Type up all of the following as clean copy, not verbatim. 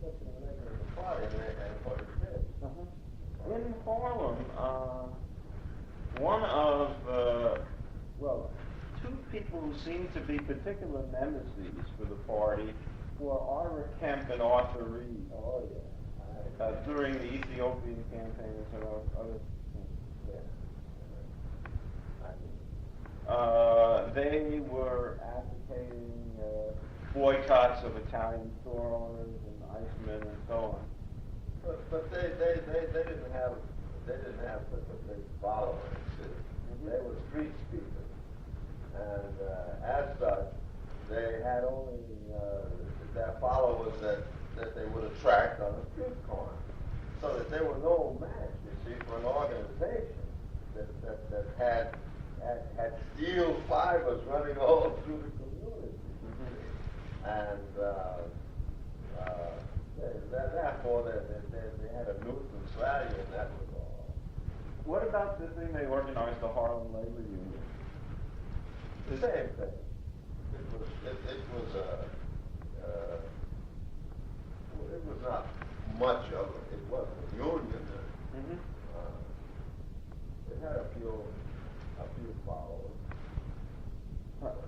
just the name of the party and what it did. In Harlem, one of, well, two people who seem to be particular nemeses for the party were Ira Kemp and Arthur Reed. Oh, yeah. During the Ethiopian campaigns and other things. They were advocating boycotts of Italian store owners and icemen and so on. But they didn't have such a big following. They were street speakers, and as such, they had only their followers that they would attract on the street corner, so that they were no match, you see, for an organization that had steel fibers running all through the community, and therefore they had a nuisance value in that regard. What about the thing they organized, the Harlem Labor Union? The same thing. It was not much of it. It wasn't a union. It had a few followers.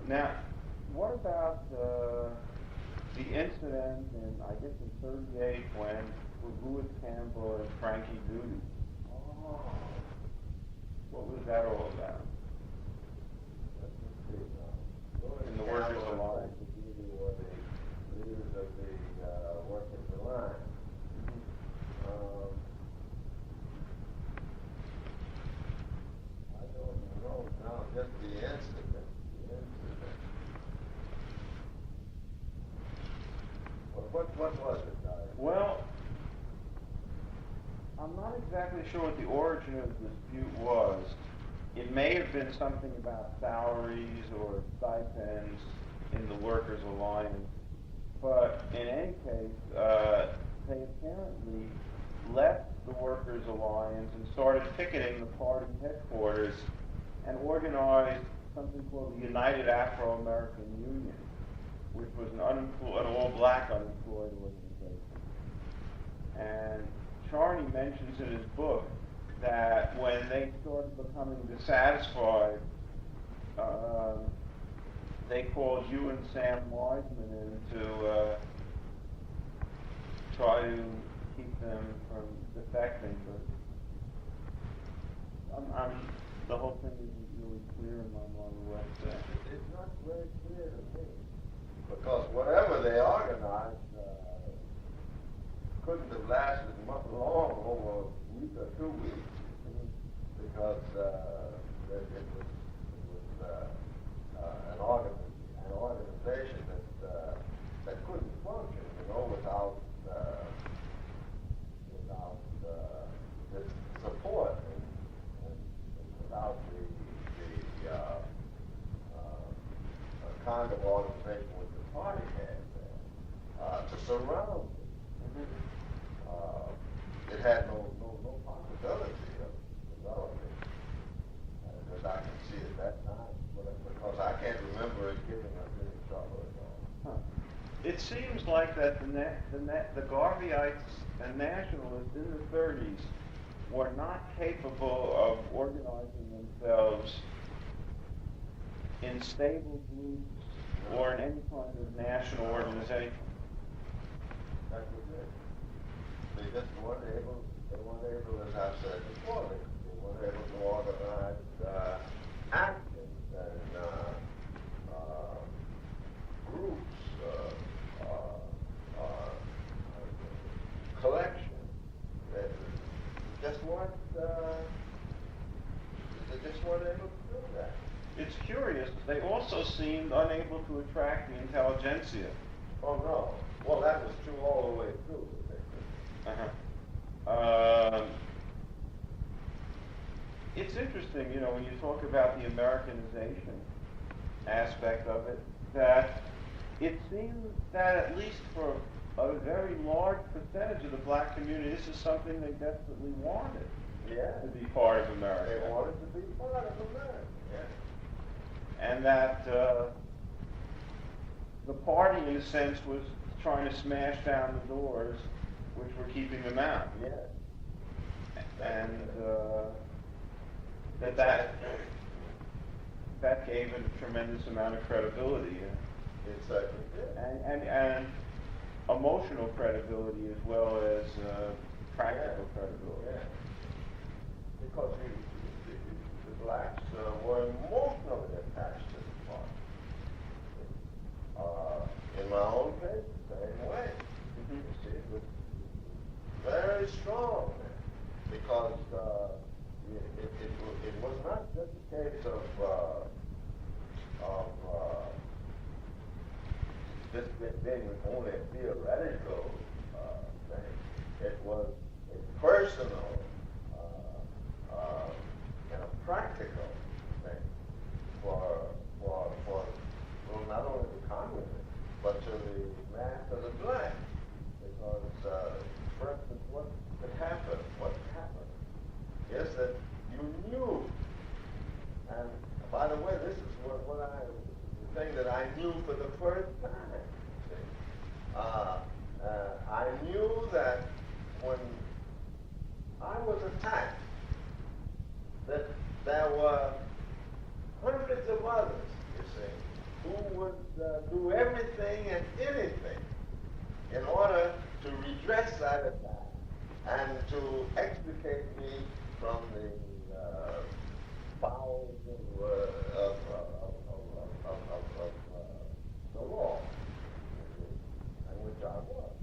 Now, what about the incident in, I guess, in '38 when Louis Campbell and Frankie Duty? Oh. What was that all about? In the Workers' Alliance. Were the leaders of the Workers' Alliance. I don't know now, just the incident. What was it? Well, I'm not exactly sure what the origin of the dispute was. It may have been something about salaries or stipends in the Workers' Alliance, but in any case, they apparently left the Workers' Alliance and started picketing the party headquarters and organized something called the United Afro-American Union, which was an all-black unemployed organization. And Charney mentions in his book that when they started becoming dissatisfied, they called you and Sam Wiseman in to try to keep them from defecting. But the whole thing isn't really clear in my mind what it's not very clear to me. Because whatever they organized couldn't have lasted much long, over a week or 2 weeks, because it was an organization that couldn't function, without this support and without the kind of organization which the party had there to surround it. It had no possibility of developing as I can see at that time, because I can't remember it giving us any trouble at all. It seems like that the Garveyites and Nationalists in the 30s were not capable of organizing themselves in stable groups or in any kind of national organization. That was it. They just weren't able, as I said before, they weren't able to organize actions and groups, collections. They just weren't able to do that. It's curious, they also seemed unable to attract the intelligentsia. Oh no. Well, that was true all the way through. It's interesting, when you talk about the Americanization aspect of it, that it seems that at least for a very large percentage of the black community, this is something they desperately wanted. Yeah. To be part of America. They wanted to be part of America. Yeah. And that the party, in a sense, was trying to smash down the doors which were keeping them out. Yeah. And that gave it a tremendous amount of credibility. It certainly did. And emotional credibility as well as practical credibility. Yeah. Because the blacks were emotionally attached to the party. In my own case, the same way. You see, it was very strong because it was not just a case of this being only a theoretical thing. It was a personal and a practical thing for not only the communists but to the mass of the black. Because, for instance, what happened is that you knew, and by the way, this is the thing that I knew for the first time. I knew that when I was attacked, that there were hundreds of others, you see, who would do everything and anything in order to redress that attack and to extricate me from the bowels of the law, in which I was.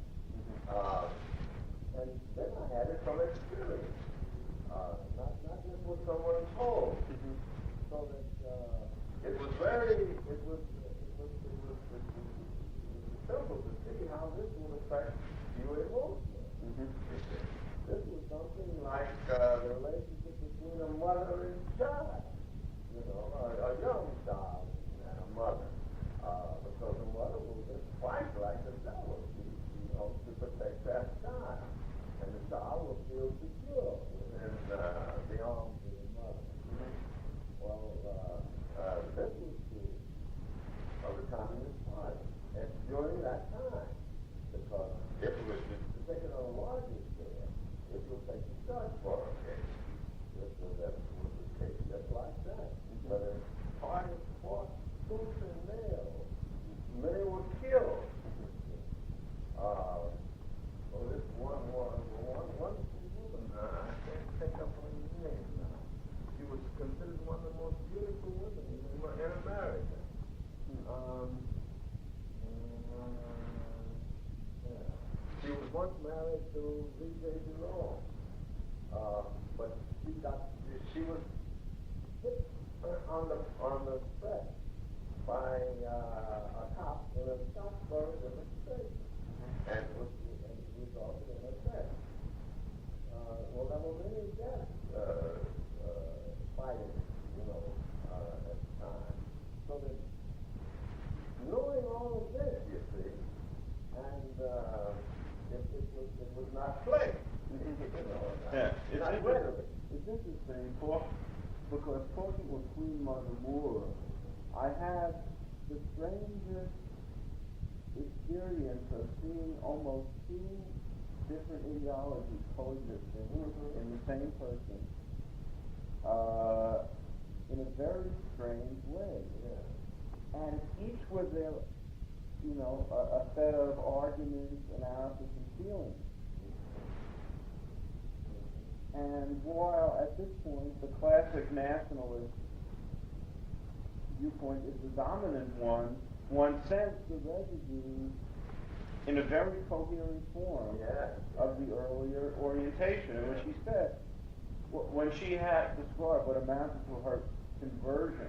And then I had it from experience, not just what someone told. So that it was simple to see how this would affect you emotionally. This was something like the relationship between a mother and child, you know, a young child and a mother, because the mother will just fight like the devil, you know, to protect that child, and the child will feel secure within the arms of the mother. Well, this was true of the Communist Party, and during that time, because if it was taken on a larger scale, it will take the Dutch for a case. That was the case just like that. But the party fought tooth and nail. Many were killed. This one wonderful woman, I can't think of her name now. She was considered one of the most beautiful women in America. She was once married to V.J. Jerome, but she was hit on the set by a cop in a Stockburg demonstration, and resulted in her death. Well, there were many deaths fighting, you know, at the time. So that knowing all of this, you see, and it was not play. It's interesting, because talking with Queen Mother Moore, I had the strangest experience of seeing almost two different ideologies coexisting in the same person in a very strange way. And each with their, you know, a set of arguments, analysis, and feelings. And while at this point the classic nationalist viewpoint is the dominant one sensed the residues in a very coherent form of the earlier orientation. And when she said, when she had described what amounted to her conversion,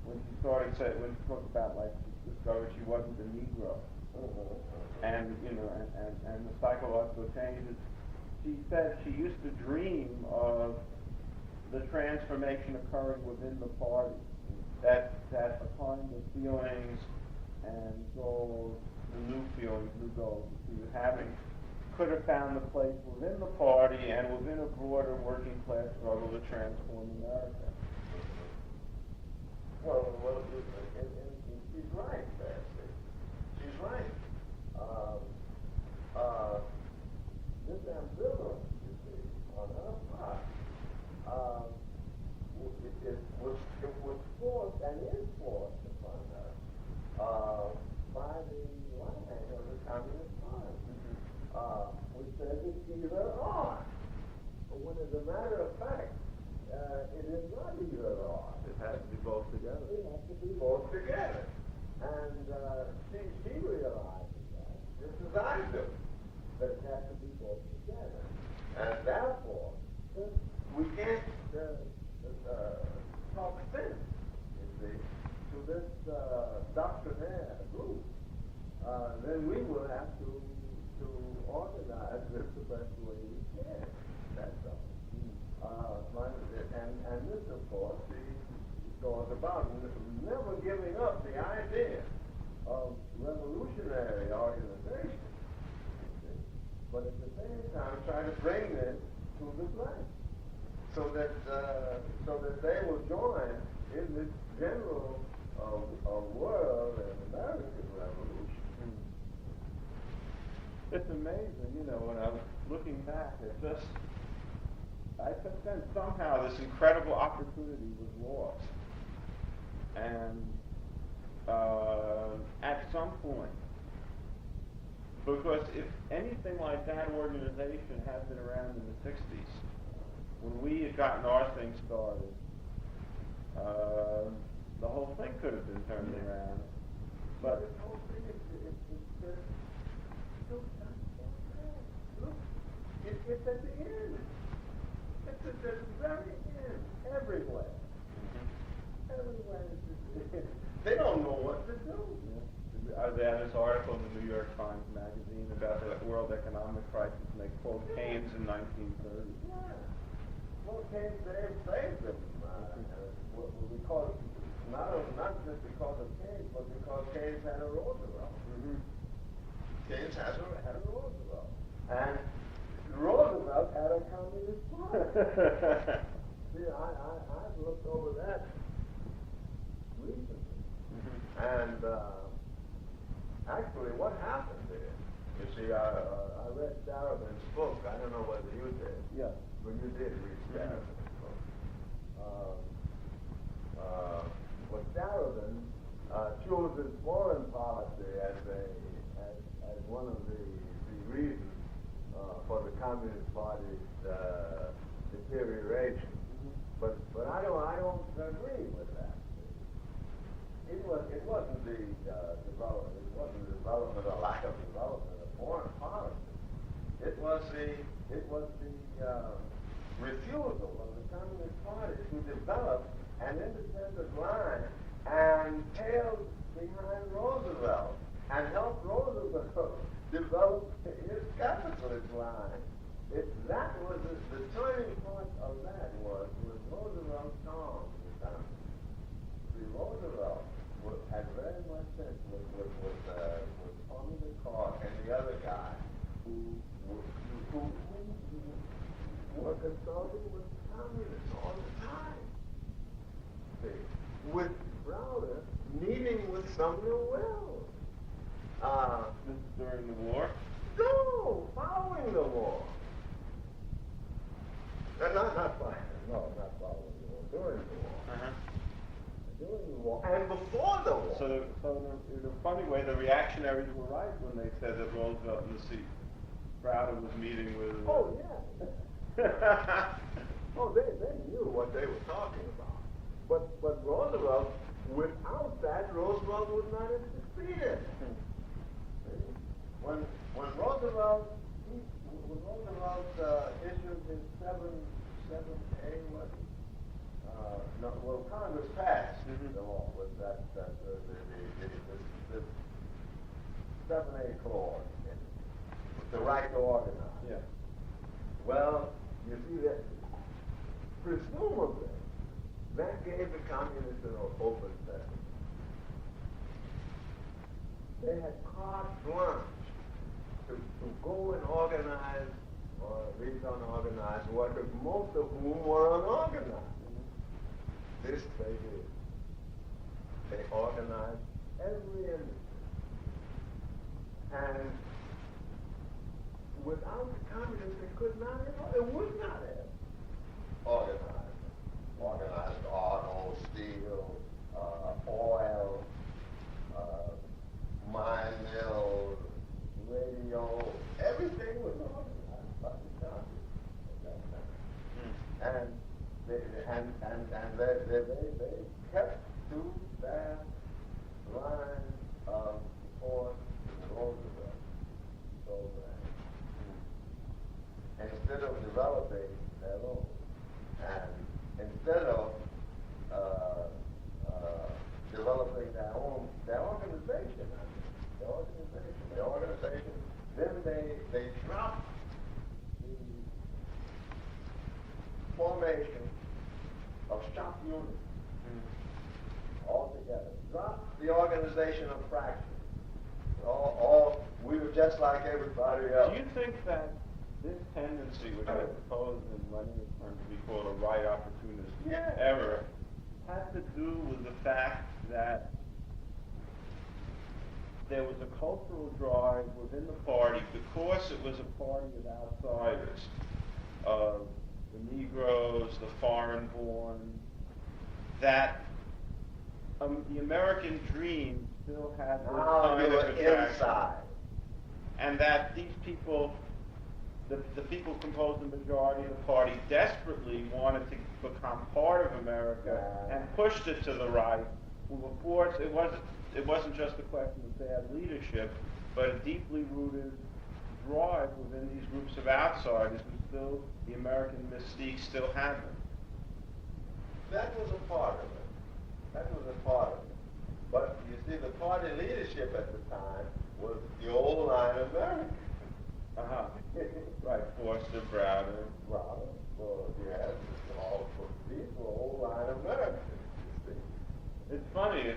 when she talked about, like, she discovered she wasn't a Negro, and, you know, and the psychological changes, she said she used to dream of the transformation occurring within the party, that the kind of feelings and goals, the new feelings, new goals that she was having, could have found a place within the party and within a broader working class struggle to transform America. Well, and she's right, Bessie. She's right. uh, this ambivalence, you see, on her part, it was forced and is forced upon her by the line of the Communist Party, which says it's either or. But when as a matter of fact, it is not either or. It has to be both together. It has to be both together. And she realizes that, just as I do, that it has to be both together. And therefore, we can't talk sense, you see, to this doctrinaire group. Then we will have to organize this the best way we can. That's all. And this, of course, goes about never giving up the idea of revolutionary organization, but at the same time trying to bring this to the flank, so that they will join in this general world and American revolution. It's amazing, you know, when I was looking back, I sense somehow this incredible opportunity was lost. And at some point, because if anything like that organization had been around in the 60s, when we had gotten our thing started, the whole thing could have been turned around. But this whole thing is look, it's at the end. It's at the very end. Everywhere. Everywhere. They don't know what to do. They had this article in the New York Times magazine about the world economic crisis, and they quote Keynes in 1930. Yeah. Well, Keynes saved them. Because not just because of Keynes, but because Keynes had a Roosevelt. Keynes had a Roosevelt. And Roosevelt had a Communist Party. See, I've looked over that recently. And actually, what happened there? You see, I read Darabin's book. I don't know whether you did. Yeah. But you did read Darabin's book. But Darabin chooses foreign policy as one of the reasons for the Communist Party's deterioration. But I don't agree with that. It wasn't the development. It wasn't the development or lack of development of foreign policy. It was the refusal of the Communist Party to develop an independent line and tailed behind Roosevelt and help Roosevelt develop his capitalist line. That was the turning point of that was Roosevelt's song. See, Roosevelt had very much sense with Tommy the Clark and the other guy who were consulting with communists all the time. See, with Browder meeting with Sumner Wells. This is during the war? No, following the war. Not following the war, during the war. During the war and before the war. So in a funny way, the reactionaries were right when they said that Roosevelt and the Browder was meeting with... Oh, yeah. Oh, they knew what they were talking about. But Roosevelt, without that, Roosevelt would not have succeeded. When Roosevelt issued his 7A, what? Congress passed the law with the 7A clause in it, with the right to organize. Yeah. Well, you see that, presumably, that gave the communists an open sesame. They had carte blanche to go and organize, or at least unorganized workers, most of whom were unorganized. This they did. They organized every industry. And without the communists, it could not have, it would not have organized auto, steel, oil, mine mill, radio, everything was organized by the communists at that time. And they kept to that line of support Roosevelt program. And instead of developing their own, and instead of developing their organization, then they dropped the formation of shop units altogether. Dropped the organization of fractions. We were just like everybody else. Do you think that this tendency, which I suppose in Lenin's terms would be called a right opportunist error, has to do with the fact that there was a cultural drive within the party, because it was a party of outsiders, of the Negroes, the foreign-born, that the American dream still had this kind of attraction. Inside. And that these people, the people composed the majority of the party, desperately wanted to become part of America and pushed it to the right. Well, of course, it wasn't just a question of bad leadership, but a deeply rooted drive within these groups of outsiders who still, the American mystique still had them. That was a part of it. But you see, the party leadership at the time was the old line American. Right, Forster, Browder. Well, yes, these were old line Americans, you see. It's funny,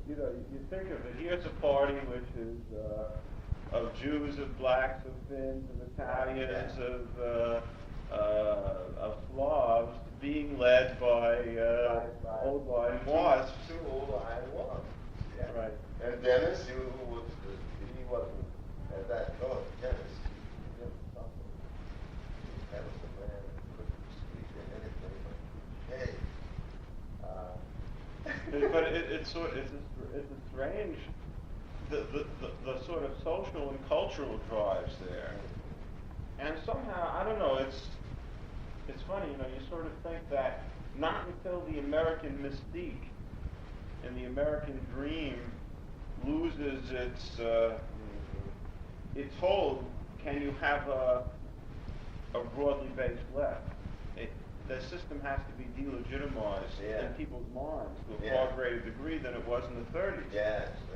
you know, you think of it, here's a party which is of Jews, of blacks, of Finns, of Italians, of Slavs, being led by old line wasps. Two old line wasps. Yeah. Right. And Dennis, he wasn't at that point. Dennis, that was the man that couldn't speak in anything. Hey. But it's a strange, the sort of social and cultural drives there, and somehow, I don't know, it's funny, you know, you sort of think that not until the American mystique and the American dream loses its hold, can you have a broadly based left. The system has to be delegitimized in people's minds to a far greater degree than it was in the 30s. Yes, I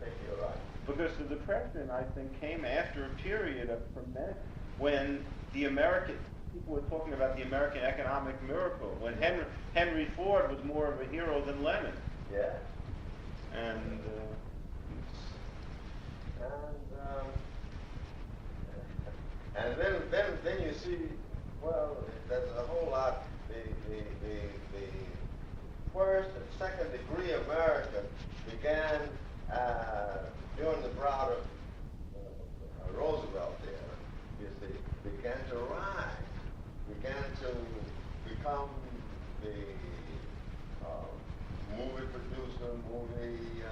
think you're right. Because the Depression, I think, came after a period of tremendous, when the American, people were talking about the American economic miracle, when Henry Ford was more of a hero than Lenin. Yes. And then you see, well, there's a whole lot. The first and second degree America began during the Browder Roosevelt era. You see, began to rise, began to become the movie producer, movie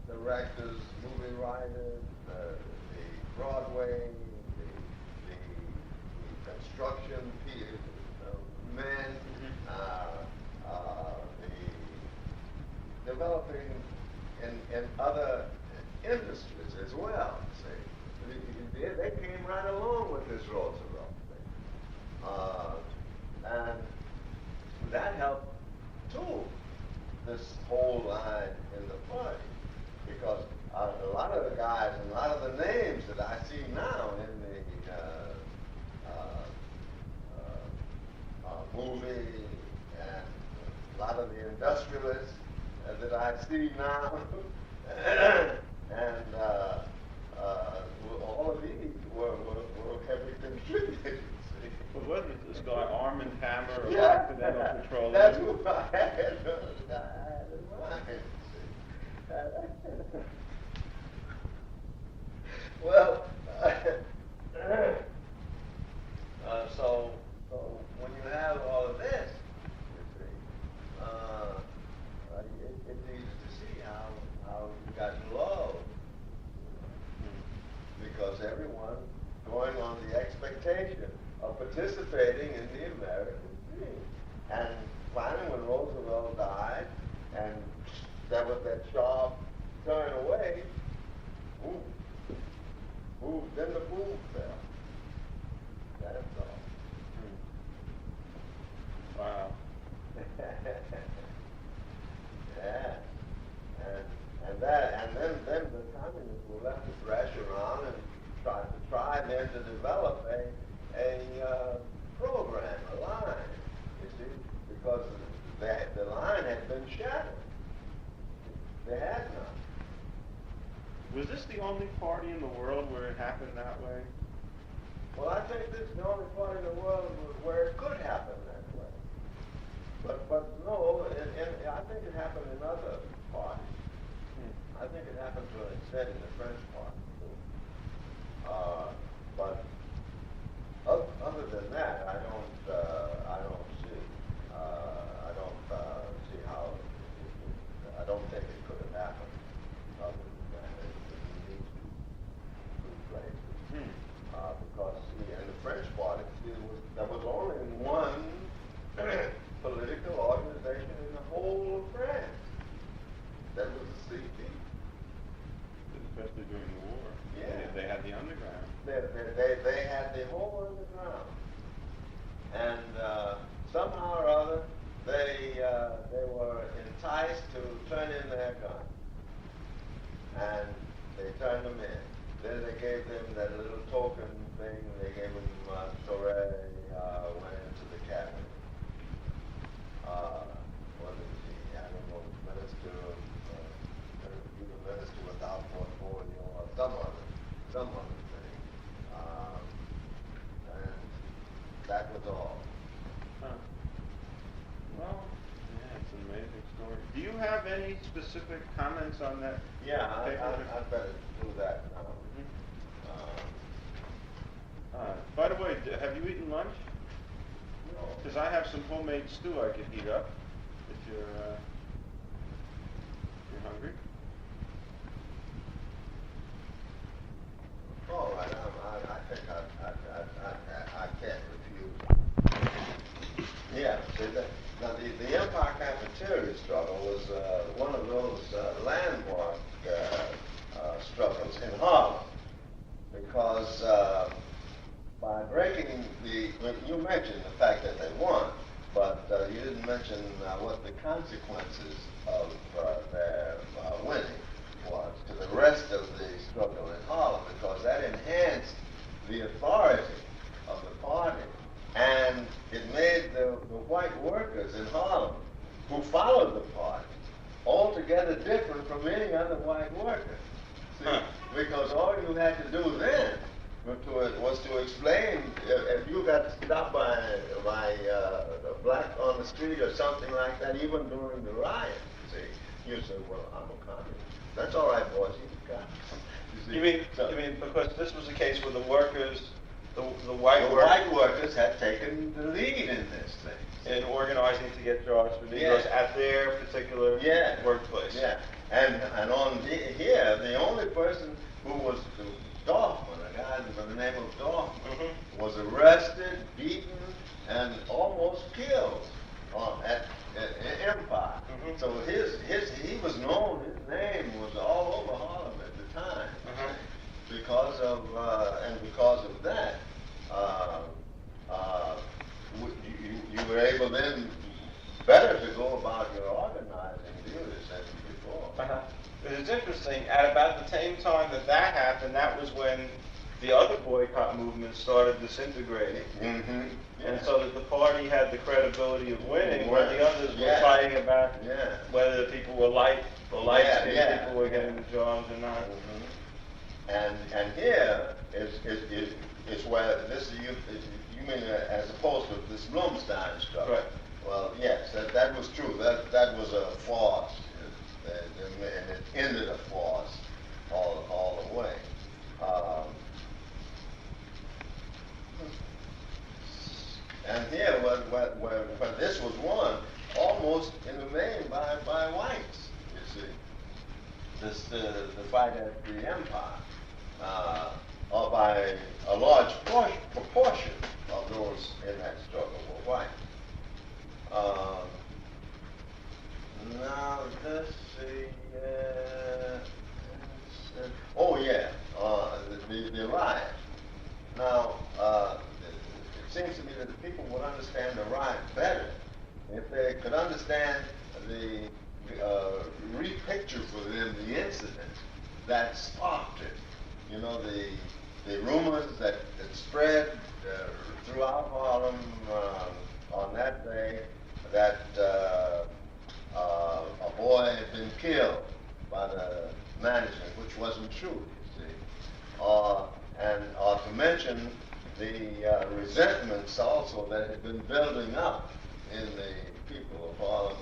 directors, movie writers, the Broadway, the construction men, the developing in other industries as well. See, they came right along with this Roosevelt thing, and that helped too. This whole line in the party, because a lot of the guys and a lot of the names that I see now in the movie and a lot of the industrialists that I see now, and all of these were heavy contributors. But wasn't this guy Armand Hammer of Occidental Petroleum? That's who I had in mind. was everyone going on the expectation of participating in the American dream. And finally, when Roosevelt died, and there was that sharp turn away, then the boom fell. That's all. Wow. Yeah. And then the communists were left to thrash around and try then to develop a program, a line, you see, because the line had been shattered. They had none. Was this the only party in the world where it happened that way? Well, I think this is the only part in the world where it could happen that way. But no, I think it happened in other parties. I think it happened to an extent in the French party too. But other than that, I don't see how. I don't think it could have happened. Other than that, it needs two places. Because see, in the French party, there was only one political organization in the whole of France. That was the CP. Especially during the war. Yeah. They had the underground. They had the whole underground. And somehow or other, they were enticed to turn in their guns. And they turned them in. Then they gave them that little token thing. They gave them Torre went into the cabinet. What is he? I don't know, minister of minister without portfolio or some other thing. And that was all. Huh. Well, yeah, it's an amazing story. Do you have any specific comments on that? Yeah, I better do that now. By the way, have you eaten lunch? No. Because I have some homemade stew I could heat up if you're hungry. All right, I think I can't refuse. Yeah, see, now the Empire Cafeteria struggle was one of those landmark struggles in Harlem, because by breaking you mentioned the fact that they won, but you didn't mention what the consequences of their winning was to the rest of the struggle in Harlem, because that enhanced the authority of the party, and it made the white workers in Harlem who followed the party altogether different from any other white worker. See, because all you had to do then was to explain, if you got stopped by a black on the street or something like that, even during the riot, see, you said, well, I'm a communist. That's all right, boys, you got it. You mean because this was the case where the workers, the white workers had taken the lead in this thing. In organizing to get jobs for Negroes at their particular workplace. Yeah, and on here, the only person who was Dorfman, a guy by the name of Dorfman, was arrested, beaten, and almost killed at Empire. So he was known. His name was all over Harlem at the time. Because of that, you were able then better to go about your organizing duties than before. It's interesting, at about the same time that happened, that was when the other boycott movement started disintegrating. And so that the party had the credibility of winning, where the others were fighting about whether the people were light people were getting the jobs or not. And here is where this you mean as opposed to this Bloomstein struggle. Right. Well, yes, that was true. That was a farce, and it ended a farce all the way. And here, when this was won, almost in the main by whites, you see, the fight at the Empire. or by a large proportion of those in that struggle were white. Now, let's see. Oh, yeah, the riot. Now, it seems to me that the people would understand the riot better if they could understand the repicture for them the incident that sparked it. You know, the rumors that spread throughout Harlem on that day that a boy had been killed by the management, which wasn't true, you see. And to mention the resentments also that had been building up in the people of Harlem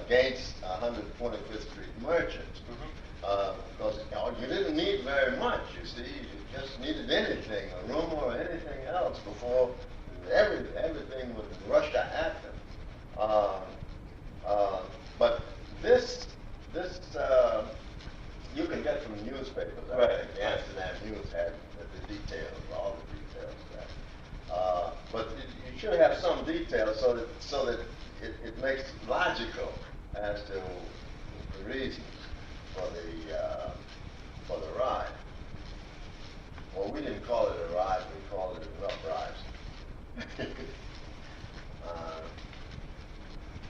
against 125th Street merchants. Because you didn't need very much, you see. You just needed anything, a rumor or anything else, before everything would rush at them. But this you can get from newspapers. Right. I think the Amsterdam News had the details, all the details there. But you should have some details so that it makes it logical as to the reasons for the ride. Well, we didn't call it a ride; we called it an uprising.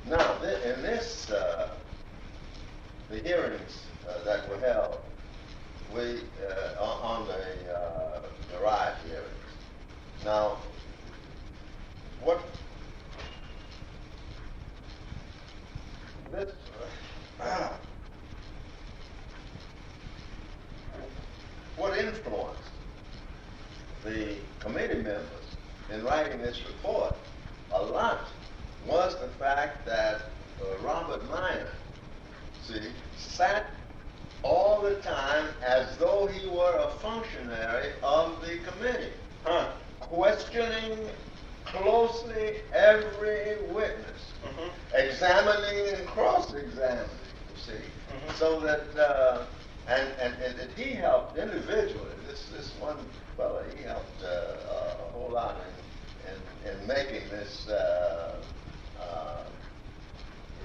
Now, in this, the hearings that were held, on the riot hearings. Now, what influenced the committee members in writing this report a lot was the fact that Robert Minor, sat all the time as though he were a functionary of the committee, questioning closely every witness, examining and cross-examining, you see, so that, and he helped individually, this one fellow, he helped a whole lot in making this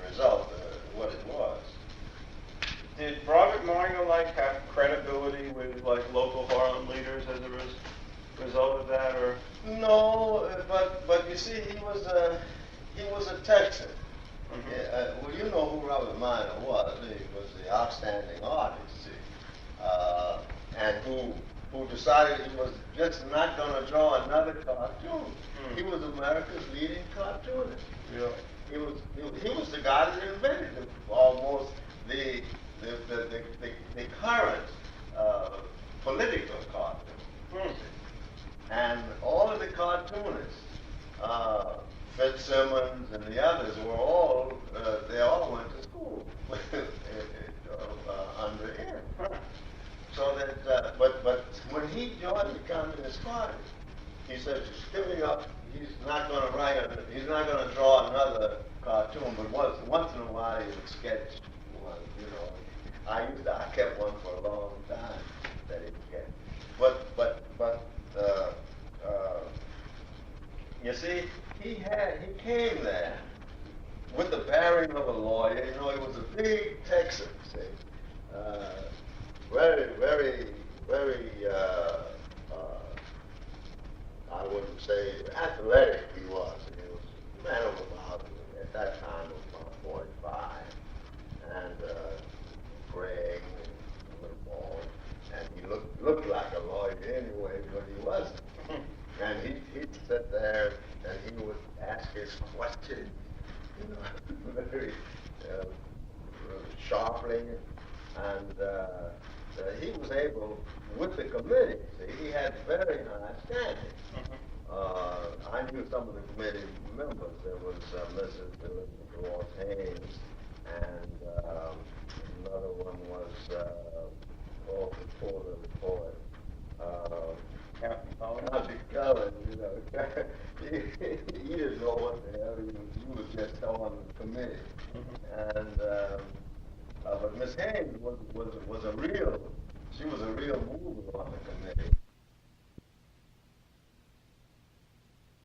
result what it was. Did Robert Minor have credibility with local Harlem leaders as a result of that, or? No, but you see, he was a Texan. Well, you know who Robert Minor was. He was the outstanding artist, and who decided he was just not going to draw another cartoon. He was America's leading cartoonist. Really? He was the guy that invented almost the current political cartoon. And all of the cartoonists, Fitzsimmons and the others, they all went to school under him. So that, but when he joined the Communist Party, he said, give me up. He's not going to he's not going to draw another cartoon, but once in a while he would sketch one, you know. I kept one for a long time that he sketched. But you see, he came there with the bearing of a lawyer. You know, he was a big Texan, see. Very, very, very, I wouldn't say athletic he was. He was a man of about, at that time, about 45. And praying and a little bald. And he looked like a lawyer anyway, but he wasn't. And he'd sit there and he would ask his question, you know, very sharply. And he was able, with the committee, see, he had very high standing. I knew some of the committee members. There was Mrs. Dolores Haynes, and another one was the poet. County Cullen, you know. he didn't know what the hell he was just on the committee. And but Miss Haynes was a real mover on the committee.